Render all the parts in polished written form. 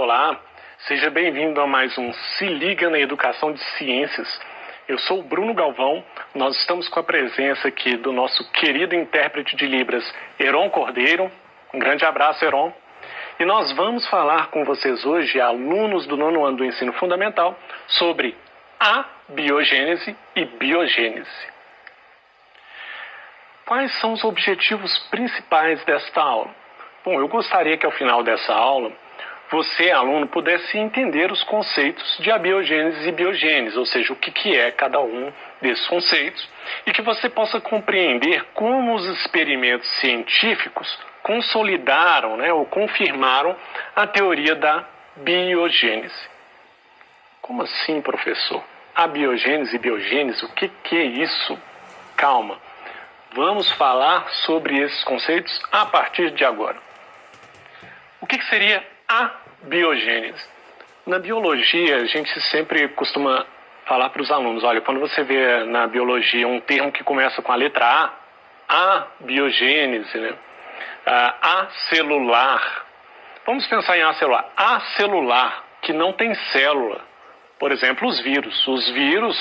Olá, seja bem-vindo a mais um Se Liga na Educação de Ciências. Eu sou o Bruno Galvão, nós estamos com a presença aqui do nosso querido intérprete de Libras, Heron Cordeiro. Um grande abraço, Heron. E nós vamos falar com vocês hoje, alunos do 9º ano do ensino fundamental, sobre abiogênese e biogênese. Quais são os objetivos principais desta aula? Bom, eu gostaria que ao final dessa aula, você, aluno, pudesse entender os conceitos de abiogênese e biogênese, ou seja, o que é cada um desses conceitos, e que você possa compreender como os experimentos científicos consolidaram, ou confirmaram a teoria da biogênese. Como assim, professor? Abiogênese e biogênese, o que é isso? Calma, vamos falar sobre esses conceitos a partir de agora. O que seria a biogênese? Na biologia, a gente sempre costuma falar para os alunos, olha, quando você vê na biologia um termo que começa com a letra A biogênese, acelular. Vamos pensar em acelular. Acelular, que não tem célula. Por exemplo, os vírus. Os vírus,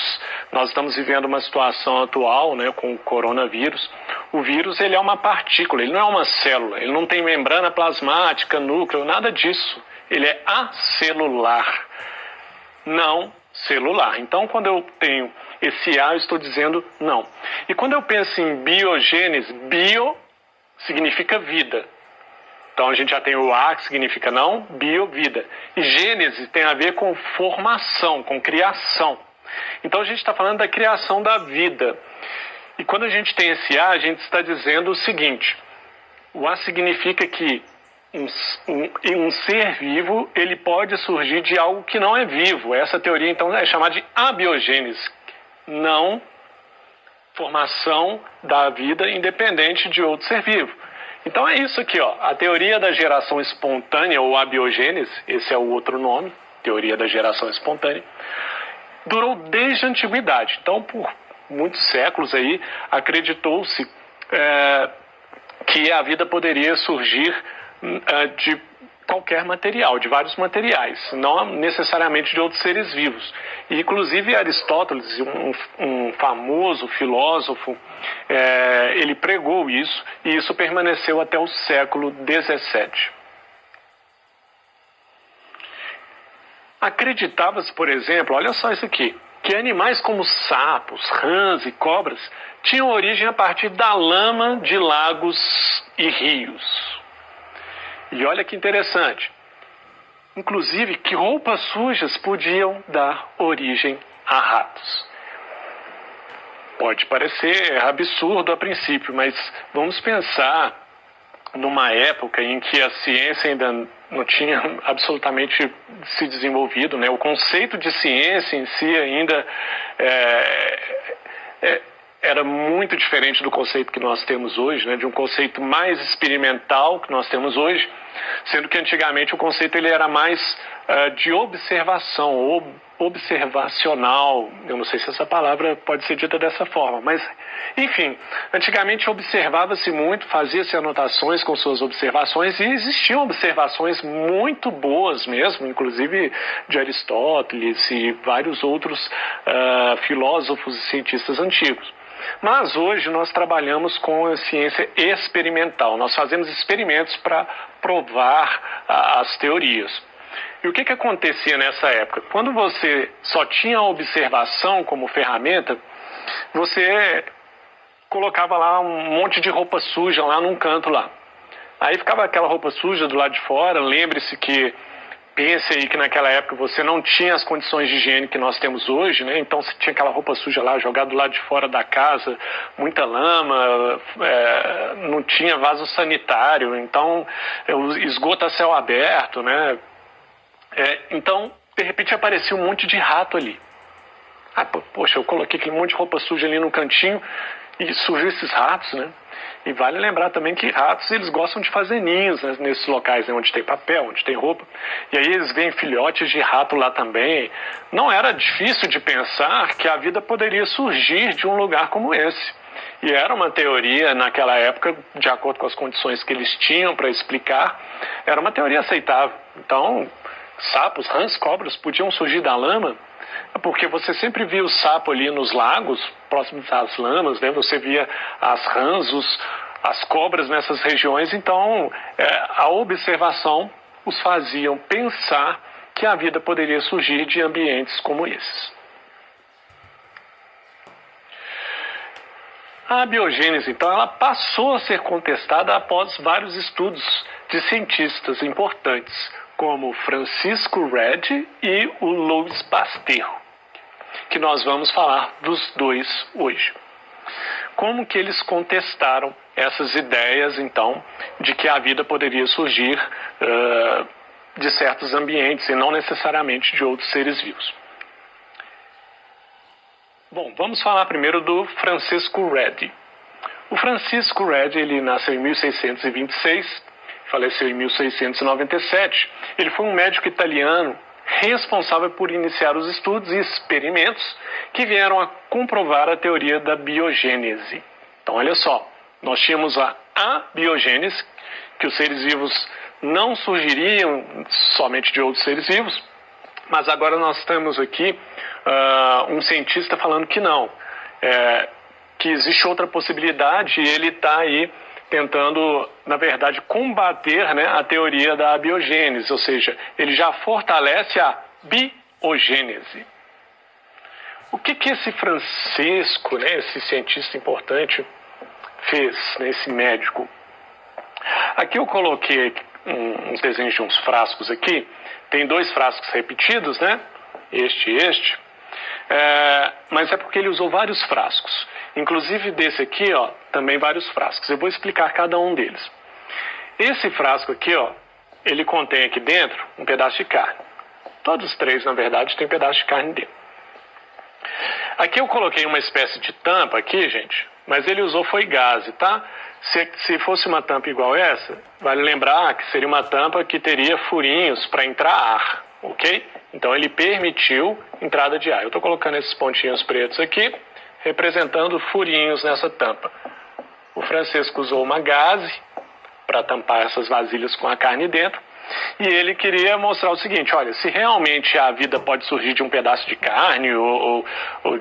nós estamos vivendo uma situação atual, com o coronavírus. O vírus, ele é uma partícula, ele não é uma célula. Ele não tem membrana plasmática, núcleo, nada disso. Ele é acelular, não celular. Então, quando eu tenho esse A, eu estou dizendo não. E quando eu penso em biogênese, bio significa vida. Então, a gente já tem o A, que significa não, bio, vida. E gênese tem a ver com formação, com criação. Então, a gente está falando da criação da vida. E quando a gente tem esse A, a gente está dizendo o seguinte. O A significa que um ser vivo, ele pode surgir de algo que não é vivo. Essa teoria, então, é chamada de abiogênese. Não formação da vida independente de outro ser vivo. Então é isso aqui, a teoria da geração espontânea, ou abiogênese, esse é o outro nome, teoria da geração espontânea, durou desde a antiguidade. Então, por muitos séculos aí, acreditou-se que a vida poderia surgir de qualquer material, de vários materiais, não necessariamente de outros seres vivos. E, inclusive, Aristóteles, um famoso filósofo, ele pregou isso, e isso permaneceu até o século XVII. Acreditava-se, por exemplo, olha só isso aqui, que animais como sapos, rãs e cobras tinham origem a partir da lama de lagos e rios. E olha que interessante, inclusive que roupas sujas podiam dar origem a ratos. Pode parecer absurdo a princípio, mas vamos pensar numa época em que a ciência ainda não tinha absolutamente se desenvolvido, O conceito de ciência em si ainda era muito diferente do conceito que nós temos hoje, de um conceito mais experimental que nós temos hoje, sendo que antigamente o conceito ele era mais de observação, ou observacional. Eu não sei se essa palavra pode ser dita dessa forma, mas, enfim, antigamente observava-se muito, fazia-se anotações com suas observações, e existiam observações muito boas mesmo, inclusive de Aristóteles e vários outros filósofos e cientistas antigos. Mas hoje nós trabalhamos com a ciência experimental. Nós fazemos experimentos para provar as teorias. E o que acontecia nessa época? Quando você só tinha a observação como ferramenta, você colocava lá um monte de roupa suja lá num canto lá. Aí ficava aquela roupa suja do lado de fora. Lembre-se que pense aí que naquela época você não tinha as condições de higiene que nós temos hoje, Então você tinha aquela roupa suja lá jogada do lado de fora da casa, muita lama, não tinha vaso sanitário, então o esgoto a céu aberto, Então, de repente aparecia um monte de rato ali. Poxa, eu coloquei aquele monte de roupa suja ali no cantinho e surgiu esses ratos, E vale lembrar também que ratos, eles gostam de fazer ninhos nesses locais, onde tem papel, onde tem roupa. E aí eles veem filhotes de rato lá também. Não era difícil de pensar que a vida poderia surgir de um lugar como esse. E era uma teoria, naquela época, de acordo com as condições que eles tinham para explicar, era uma teoria aceitável. Então, sapos, rãs, cobras, podiam surgir da lama, porque você sempre via o sapo ali nos lagos, próximos às lamas, né? Você via as rãs, as cobras nessas regiões, então a observação os faziam pensar que a vida poderia surgir de ambientes como esses. A biogênese, então, ela passou a ser contestada após vários estudos de cientistas importantes, como Francisco Redd e o Louis Pasteur, que nós vamos falar dos dois hoje. Como que eles contestaram essas ideias, então, de que a vida poderia surgir de certos ambientes e não necessariamente de outros seres vivos? Bom, vamos falar primeiro do Francisco Redd. O Francisco Redd, ele nasceu em 1626, faleceu em 1697. Ele foi um médico italiano responsável por iniciar os estudos e experimentos que vieram a comprovar a teoria da biogênese. Então, olha só, nós tínhamos a abiogênese, que os seres vivos não surgiriam somente de outros seres vivos, mas agora nós temos aqui um cientista falando que não, que existe outra possibilidade e ele está aí tentando, na verdade, combater, né, a teoria da abiogênese, ou seja, ele já fortalece a biogênese. O que esse Francisco, né, esse cientista importante, fez, né, esse médico? Aqui eu coloquei uns desenhos de uns frascos aqui, tem dois frascos repetidos, né, este e este, mas é porque ele usou vários frascos. Inclusive desse aqui, ó, também vários frascos. Eu vou explicar cada um deles. Esse frasco aqui, ó, ele contém aqui dentro um pedaço de carne. Todos os três, na verdade, tem um pedaço de carne dentro. Aqui eu coloquei uma espécie de tampa aqui, gente, mas ele usou foi gaze, tá? Se fosse uma tampa igual essa, vale lembrar que seria uma tampa que teria furinhos para entrar ar, ok? Então ele permitiu entrada de ar. Eu estou colocando esses pontinhos pretos aqui, representando furinhos nessa tampa. O Francisco usou uma gaze para tampar essas vasilhas com a carne dentro, e ele queria mostrar o seguinte: olha, se realmente a vida pode surgir de um pedaço de carne ou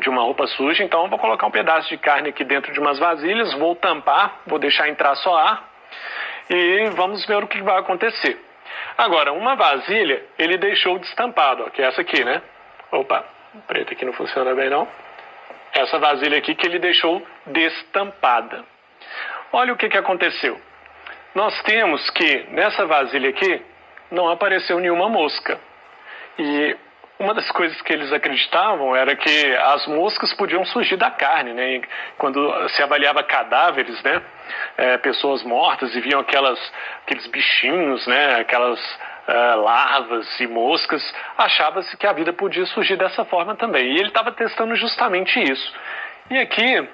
de uma roupa suja, então eu vou colocar um pedaço de carne aqui dentro de umas vasilhas, vou tampar, vou deixar entrar só ar, e vamos ver o que vai acontecer. Agora, uma vasilha ele deixou destampado, ó, que é essa aqui, né? Opa, o preto aqui não funciona bem não. Essa vasilha aqui que ele deixou destampada. Olha o que aconteceu. Nós temos que, nessa vasilha aqui, não apareceu nenhuma mosca. E uma das coisas que eles acreditavam era que as moscas podiam surgir da carne, né? E quando se avaliava cadáveres, né? Pessoas mortas e viam aqueles bichinhos, né? Aquelas larvas e moscas, achava-se que a vida podia surgir dessa forma também. E ele estava testando justamente isso. E aqui,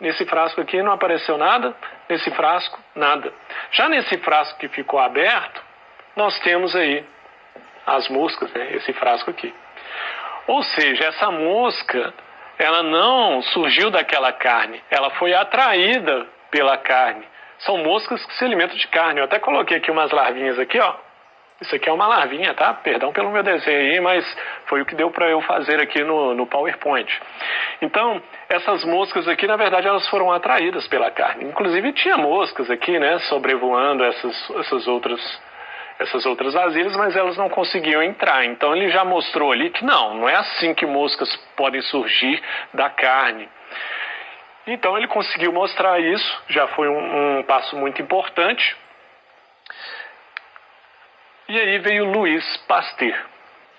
nesse frasco aqui, não apareceu nada, nesse frasco, nada. Já nesse frasco que ficou aberto, nós temos aí as moscas, né? Esse frasco aqui. Ou seja, essa mosca, ela não surgiu daquela carne, ela foi atraída pela carne. São moscas que se alimentam de carne. Eu até coloquei aqui umas larvinhas aqui, ó. Isso aqui é uma larvinha, tá? Perdão pelo meu desenho aí, mas foi o que deu para eu fazer aqui no PowerPoint. Então, essas moscas aqui, na verdade, elas foram atraídas pela carne. Inclusive, tinha moscas aqui, né? Sobrevoando essas outras vasilhas, mas elas não conseguiam entrar. Então, ele já mostrou ali que não é assim que moscas podem surgir da carne. Então, ele conseguiu mostrar isso, já foi um passo muito importante. E aí veio Louis Pasteur.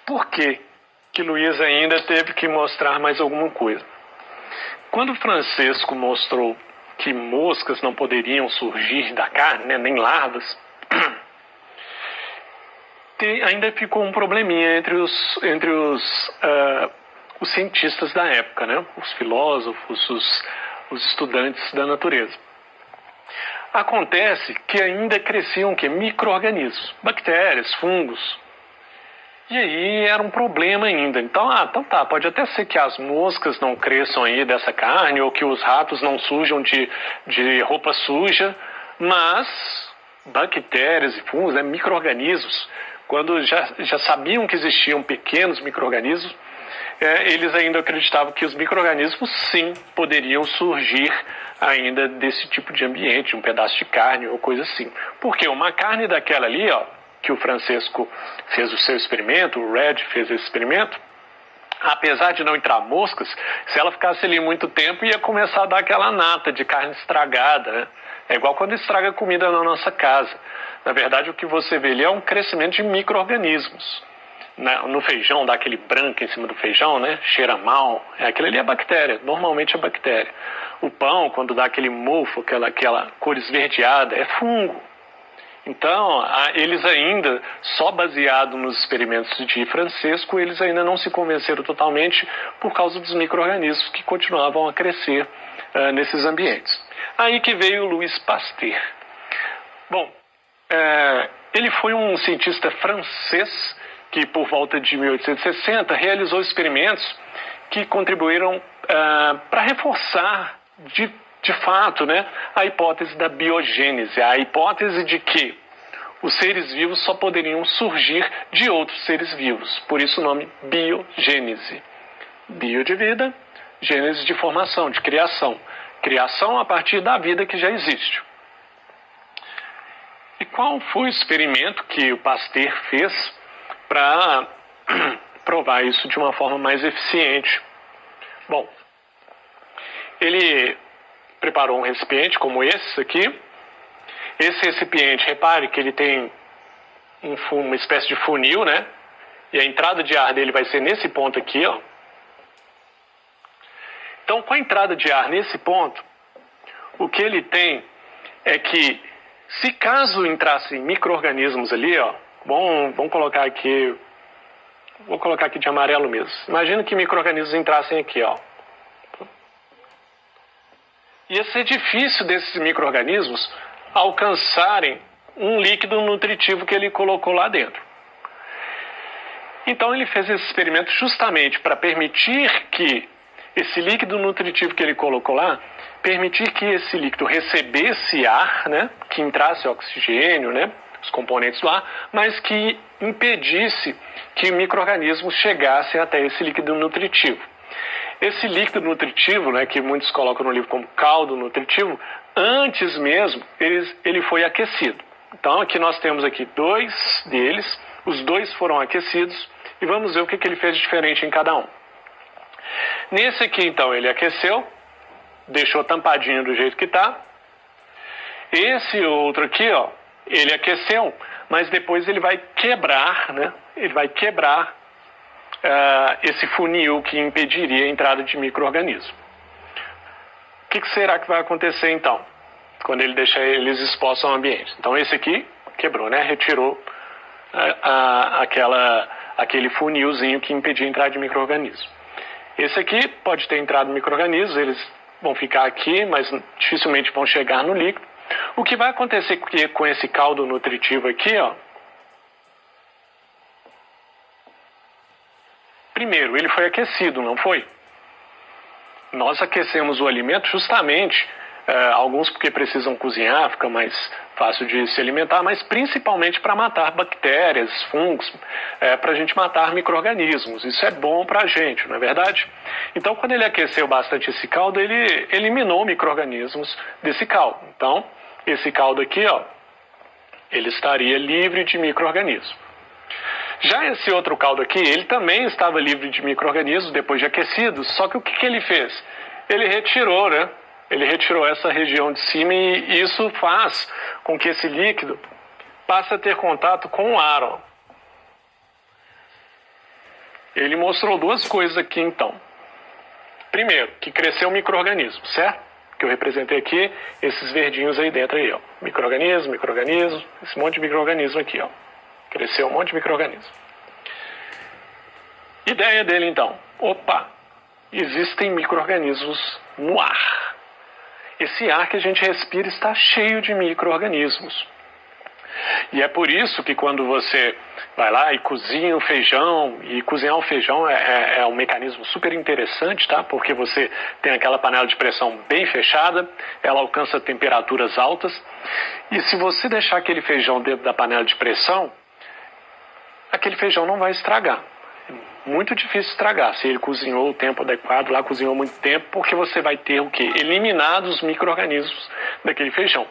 Por que Louis ainda teve que mostrar mais alguma coisa? Quando Francisco mostrou que moscas não poderiam surgir da carne, né, nem larvas, ainda ficou um probleminha entre os cientistas da época, né, os filósofos, os estudantes da natureza. Acontece que ainda cresciam micro-organismos, bactérias, fungos. E aí era um problema ainda. Então tá, pode até ser que as moscas não cresçam aí dessa carne, ou que os ratos não sujam de roupa suja, mas bactérias e fungos, né, micro-organismos, quando já sabiam que existiam pequenos micro-organismos, eles ainda acreditavam que os micro-organismos sim poderiam surgir ainda desse tipo de ambiente, um pedaço de carne ou coisa assim. Porque uma carne daquela ali, ó, que o Francesco fez o seu experimento, o Red fez esse experimento, apesar de não entrar moscas, se ela ficasse ali muito tempo, ia começar a dar aquela nata de carne estragada, né? É igual quando estraga comida na nossa casa. Na verdade, o que você vê ali é um crescimento de micro-organismos. No feijão, dá aquele branco em cima do feijão, né? Cheira mal. Aquilo ali é bactéria, normalmente é bactéria. O pão, quando dá aquele mofo, aquela cor esverdeada, é fungo. Então, eles ainda, só baseado nos experimentos de Francesco, eles ainda não se convenceram totalmente por causa dos micro-organismos que continuavam a crescer nesses ambientes. Aí que veio o Louis Pasteur. Bom, ele foi um cientista francês que, por volta de 1860, realizou experimentos que contribuíram para reforçar de fato, né, a hipótese da biogênese, a hipótese de que os seres vivos só poderiam surgir de outros seres vivos. Por isso o nome biogênese. Bio de vida, gênese de formação, de criação. Criação a partir da vida que já existe. E qual foi o experimento que o Pasteur fez para provar isso de uma forma mais eficiente? Bom, ele preparou um recipiente como esse aqui. Esse recipiente, repare que ele tem uma espécie de funil, né? E a entrada de ar dele vai ser nesse ponto aqui, ó. Então, com a entrada de ar nesse ponto, o que ele tem é que, se caso entrassem micro-organismos ali, ó, vamos colocar aqui, vou colocar aqui de amarelo mesmo. Imagina que micro-organismos entrassem aqui, ó. Ia ser difícil desses micro-organismos alcançarem um líquido nutritivo que ele colocou lá dentro. Então ele fez esse experimento justamente para permitir que esse líquido nutritivo que ele colocou lá, permitir que esse líquido recebesse ar, né, que entrasse oxigênio, né, os componentes do ar, mas que impedisse que micro-organismos chegassem até esse líquido nutritivo. Esse líquido nutritivo, né, que muitos colocam no livro como caldo nutritivo, antes mesmo ele foi aquecido. Então aqui nós temos aqui 2 deles, os 2 foram aquecidos e vamos ver o que ele fez de diferente em cada um. Nesse aqui então ele aqueceu, deixou tampadinho do jeito que está. Esse outro aqui, ó, ele aqueceu, mas depois ele vai quebrar, né? Ele vai quebrar esse funil que impediria a entrada de micro-organismo. O que será que vai acontecer então, quando ele deixa eles expostos ao ambiente? Então esse aqui quebrou, né? Retirou aquele funilzinho que impedia a entrada de micro-organismo. Esse aqui pode ter entrado micro-organismos, eles vão ficar aqui, mas dificilmente vão chegar no líquido. O que vai acontecer com esse caldo nutritivo aqui, ó? Primeiro, ele foi aquecido, não foi? Nós aquecemos o alimento justamente, alguns porque precisam cozinhar, fica mais fácil de se alimentar, mas principalmente para matar bactérias, fungos, para a gente matar micro-organismos. Isso é bom para a gente, não é verdade? Então, quando ele aqueceu bastante esse caldo, ele eliminou micro-organismos desse caldo. Então, esse caldo aqui, ó, ele estaria livre de micro-organismos. Já esse outro caldo aqui, ele também estava livre de micro-organismos depois de aquecido, só que o que ele fez? Ele retirou, né? Ele retirou essa região de cima e isso faz com que esse líquido passe a ter contato com o ar, ó. Ele mostrou 2 coisas aqui então. Primeiro, que cresceu um micro-organismo, certo? Que eu representei aqui, esses verdinhos aí dentro aí, ó. Micro-organismo, esse monte de micro-organismo aqui, ó. Cresceu um monte de micro-organismo. Ideia dele então. Opa, existem micro-organismos no ar. Esse ar que a gente respira está cheio de micro-organismos. E é por isso que quando você vai lá e cozinha o feijão, e cozinhar o feijão é um mecanismo super interessante, tá? Porque você tem aquela panela de pressão bem fechada, ela alcança temperaturas altas, e se você deixar aquele feijão dentro da panela de pressão, aquele feijão não vai estragar. Muito difícil estragar, se ele cozinhou o tempo adequado, lá cozinhou muito tempo, porque você vai ter o quê? Eliminados os micro-organismos daquele feijão.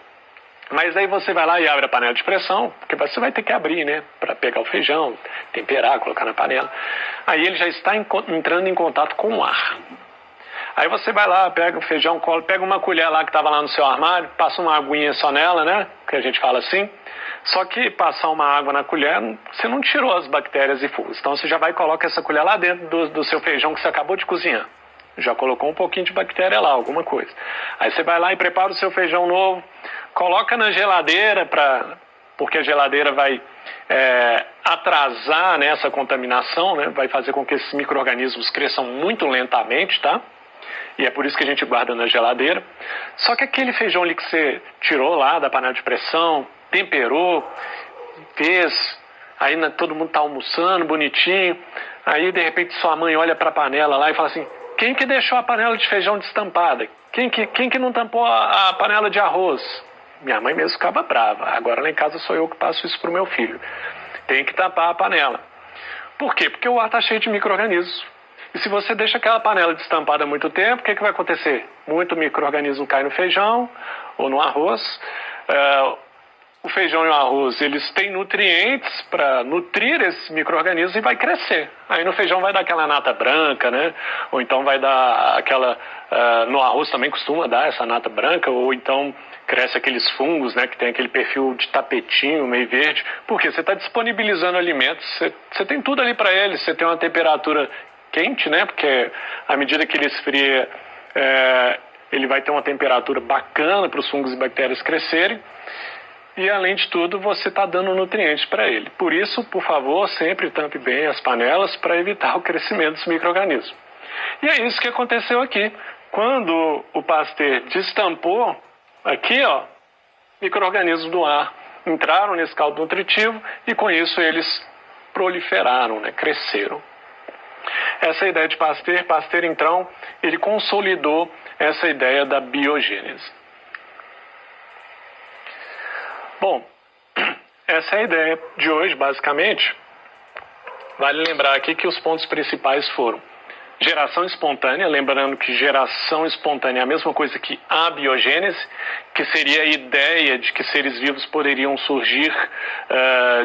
Mas aí você vai lá e abre a panela de pressão, porque você vai ter que abrir, né, para pegar o feijão, temperar, colocar na panela. Aí ele já está entrando em contato com o ar. Aí você vai lá, pega o feijão, pega uma colher lá que estava lá no seu armário, passa uma aguinha só nela, né, que a gente fala assim. Só que passar uma água na colher, você não tirou as bactérias e fungos. Então você já vai e coloca essa colher lá dentro do seu feijão que você acabou de cozinhar. Já colocou um pouquinho de bactéria lá, alguma coisa. Aí você vai lá e prepara o seu feijão novo, coloca na geladeira, porque a geladeira vai atrasar, né, essa contaminação, né, vai fazer com que esses micro-organismos cresçam muito lentamente, tá? E é por isso que a gente guarda na geladeira. Só que aquele feijão ali que você tirou lá da panela de pressão, temperou, fez, aí todo mundo está almoçando, bonitinho, aí de repente sua mãe olha para a panela lá e fala assim: quem que deixou a panela de feijão destampada? Quem que não tampou a panela de arroz? Minha mãe mesmo ficava brava. Agora lá em casa sou eu que passo isso pro meu filho. Tem que tampar a panela. Por quê? Porque o ar está cheio de micro-organismos. E se você deixa aquela panela destampada há muito tempo, o que vai acontecer? Muito micro-organismo cai no feijão ou no arroz. O feijão e o arroz, eles têm nutrientes para nutrir esses micro-organismos e vai crescer. Aí no feijão vai dar aquela nata branca, né? Ou então vai dar aquela... no arroz também costuma dar essa nata branca, ou então cresce aqueles fungos, né? Que tem aquele perfil de tapetinho, meio verde. Porque você está disponibilizando alimentos, você tem tudo ali para eles, você tem uma temperatura quente, né? Porque à medida que ele esfria, ele vai ter uma temperatura bacana para os fungos e bactérias crescerem. E, além de tudo, você está dando nutrientes para ele. Por isso, por favor, sempre tampe bem as panelas para evitar o crescimento dos micro-organismos. E é isso que aconteceu aqui. Quando o Pasteur destampou, aqui, ó, micro-organismos do ar entraram nesse caldo nutritivo e, com isso, eles proliferaram, né, cresceram. Essa é a ideia de Pasteur. Pasteur, então, ele consolidou essa ideia da biogênese. Bom, essa é a ideia de hoje, basicamente. Vale lembrar aqui que os pontos principais foram geração espontânea, lembrando que geração espontânea é a mesma coisa que abiogênese, que seria a ideia de que seres vivos poderiam surgir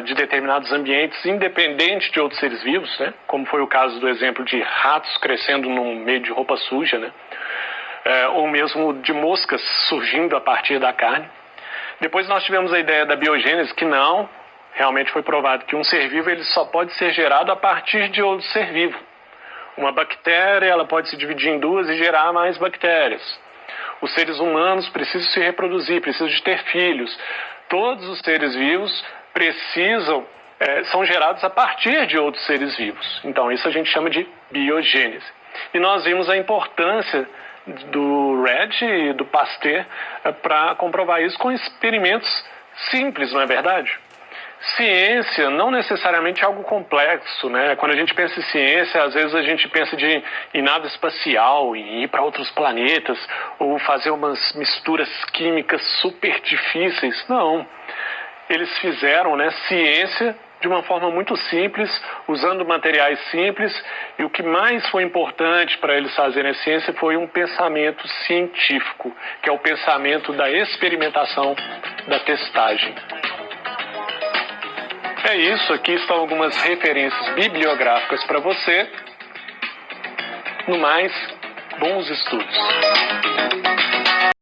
de determinados ambientes, independente de outros seres vivos, né? Como foi o caso do exemplo de ratos crescendo num meio de roupa suja, né? Ou mesmo de moscas surgindo a partir da carne. Depois nós tivemos a ideia da biogênese, que não, realmente foi provado que um ser vivo ele só pode ser gerado a partir de outro ser vivo. Uma bactéria ela pode se dividir em duas e gerar mais bactérias. Os seres humanos precisam se reproduzir, precisam de ter filhos. Todos os seres vivos são gerados a partir de outros seres vivos. Então isso a gente chama de biogênese. E nós vimos a importância do Redd e do Pasteur para comprovar isso com experimentos simples, não é verdade? Ciência não necessariamente é algo complexo, né? Quando a gente pensa em ciência, às vezes a gente pensa em nave espacial, em ir para outros planetas, ou fazer umas misturas químicas super difíceis. Não. Eles fizeram, né, ciência de uma forma muito simples, usando materiais simples, e o que mais foi importante para eles fazerem a ciência foi um pensamento científico, que é o pensamento da experimentação, da testagem. É isso, aqui estão algumas referências bibliográficas para você. No mais, bons estudos.